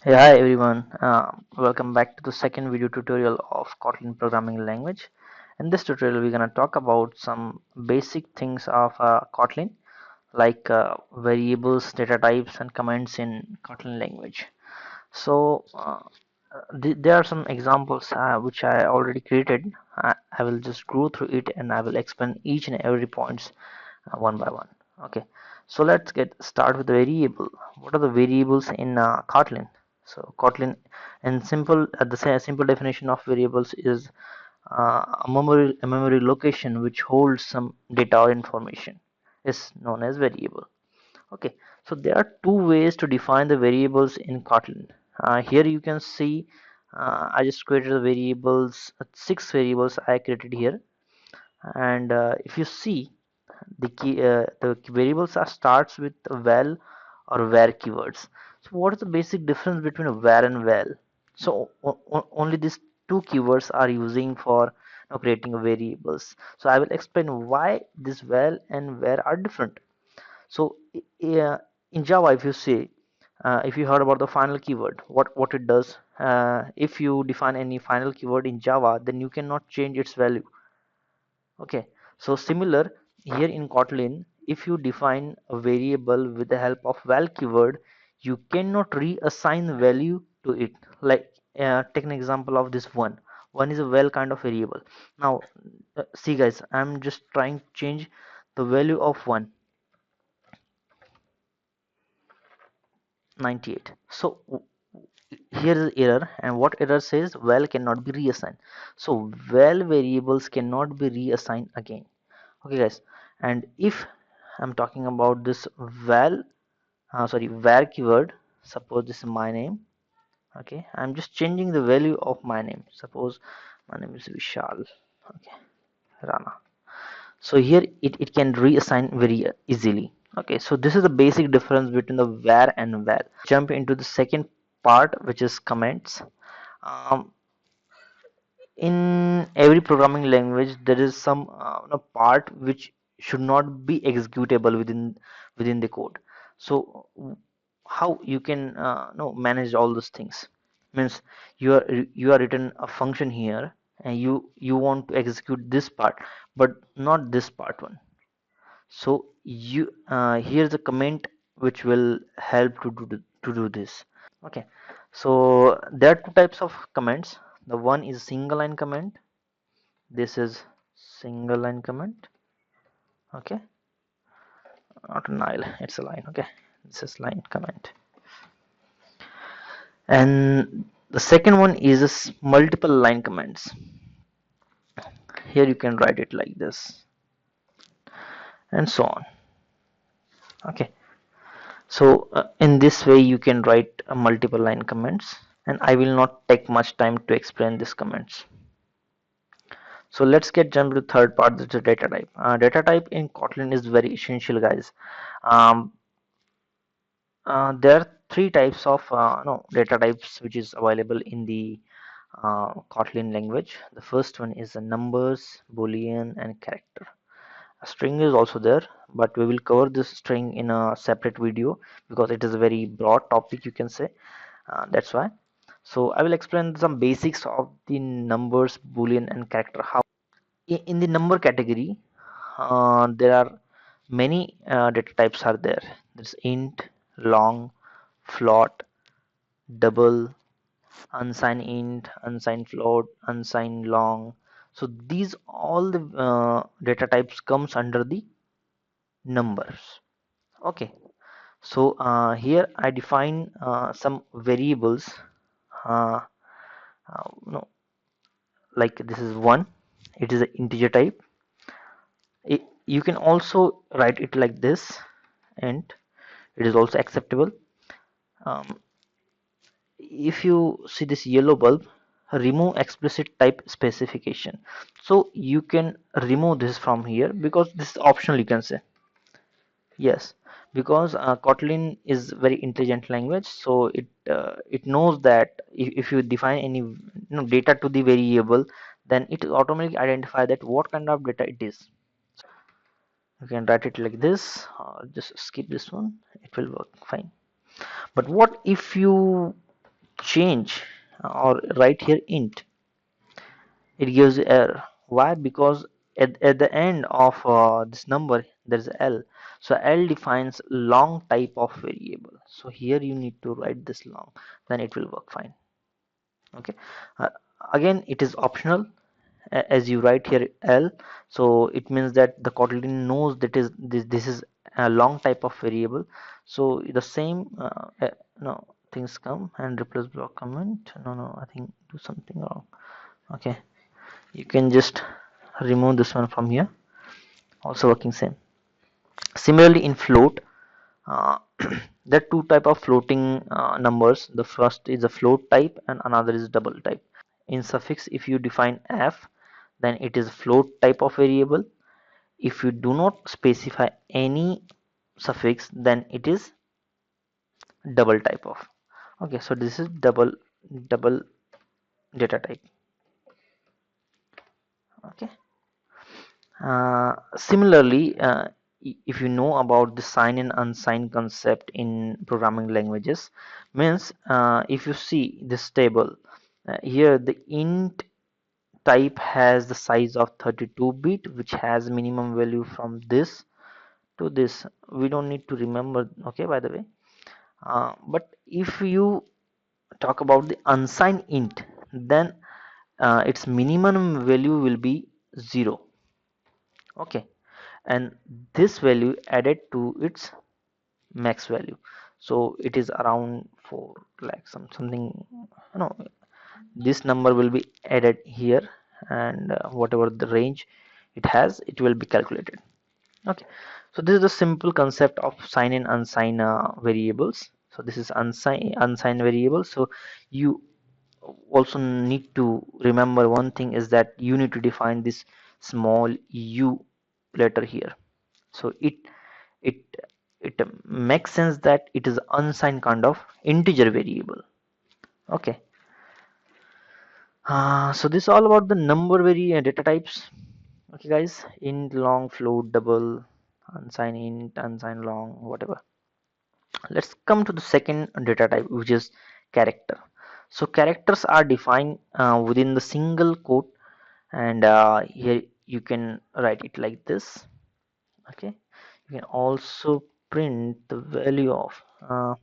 Hey, hi everyone. Welcome back to the second video tutorial of Kotlin programming language. In this tutorial, we're going to talk about some basic things of Kotlin, like variables, data types, and comments in Kotlin language. So, there are some examples which I already created. I will just go through it and I will explain each and every points one by one. Okay, so let's get start with the variable. What are the variables in Kotlin? So Kotlin, in simple, simple definition of variables is a memory location which holds some data or information is known as variable. Okay, so there are two ways to define the variables in Kotlin. Here you can see I just created the variables, six variables I created here, and if you see the variables are starts with val or where keywords. So what is the basic difference between a where and val? So only these two keywords are using for creating variables. So I will explain why this val and where are different. So in Java, if you say, if you heard about the final keyword, what it does, if you define any final keyword in Java, then you cannot change its value. Okay, so similar here in Kotlin, if you define a variable with the help of val keyword, you cannot reassign value to it. Like take an example of this one. One is a val kind of variable. Now, see guys, I'm just trying to change the value of one, 98. So here is error, and what error says val cannot be reassigned. So val variables cannot be reassigned again. Okay guys, and if I'm talking about this val sorry var keyword, suppose this is my name. Okay, I'm just changing the value of my name. Suppose my name is Vishal. Okay, Rana. So here it can reassign very easily. Okay, so this is the basic difference between the var and val. Jump into the second part, which is comments. um, in every programming language there is some part which should not be executable within the code. So how you can no manage all those things means you are written a function here, and you want to execute this part but not this part one. So you here's a comment which will help to do this. Okay, so there are two types of comments. The one is single line comment. This is single line comment. Okay, not a nile, it's a line. Okay, this is line comment. And the second one is multiple line comments. Here you can write it like this and so on. Okay, so in this way you can write multiple line comments, and I will not take much time to explain these comments. So let's get jump to the third part, that's the data type. Data type in Kotlin is very essential, guys. um, there are three types of no data types which is available in the Kotlin language. The first one is the numbers, boolean, and character. A string is also there, but we will cover this string in a separate video because it is a very broad topic, you can say. That's why. So I will explain some basics of the numbers, boolean, and character. How in the number category, there are many data types are there. There's int, long, float, double, unsigned int, unsigned float, unsigned long. So these all the data types comes under the numbers. Okay, so here I define some variables. uh, no, like this is one, it is an integer type. You can also write it like this, and it is also acceptable. um, if you see this yellow bulb, remove explicit type specification. So you can remove this from here because this is optional, you can say. Yes, because Kotlin is very intelligent language, so it knows that if you define any data to the variable, then it will automatically identify that what kind of data it is. You can write it like this, or just skip this one, it will work fine. But what if you change or write here int, it gives error. Why? Because at the end of this number there is L. So L defines long type of variable. So here you need to write this long, then it will work fine. Okay. uh, Again, it is optional as you write here L. So it means that the Kotlin knows that is this is a long type of variable. So the same no, things come and replace block comment. No, I think do something wrong. Okay, you can just remove this one from here, also working same. Similarly in float, there are two type of floating numbers. The first is a float type and another is double type. In suffix, if you define f, then it is float type of variable. If you do not specify any suffix, then it is double type of. Okay, so this is double data type. Okay. Similarly, if you know about the sign and unsign concept in programming languages, means if you see this table here, the int type has the size of 32-bit, which has minimum value from this to this. We don't need to remember, okay, by the way. But if you talk about the unsigned int, then its minimum value will be 0. Okay, and this value added to its max value, so it is around 4 lakh something. No, this number will be added here, and whatever the range it has, it will be calculated. Okay, so this is the simple concept of sign and unsign variables. So this is unsigned variable. So you also need to remember one thing is that you need to define this small u letter here. So it it makes sense that it is unsigned kind of integer variable. Okay. So this is all about the number data types. Okay guys, int, long, float, double, unsigned int, unsigned long, whatever. Let's come to the second data type, which is character. So characters are defined within the single quote, and here you can write it like this. Okay, you can also print the value of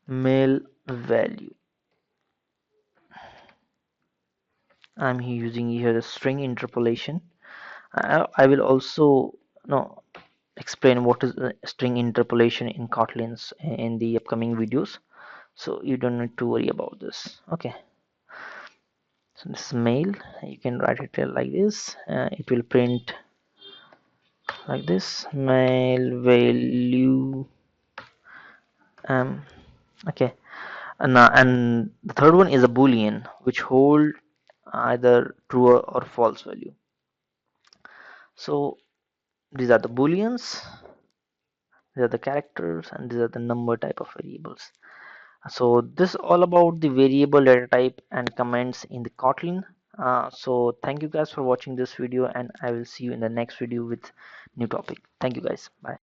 male value. I'm using here the string interpolation. I will also no explain what is string interpolation in Kotlins in the upcoming videos, so you don't need to worry about this. Okay, so this is male. You can write it like this. It will print like this, male value. Okay, and the third one is a boolean which hold either true or false value. So these are the booleans, these are the characters, and these are the number type of variables. So this is all about the variable data type and comments in the Kotlin. So thank you guys for watching this video, and I will see you in the next video with new topic. Thank you guys. Bye.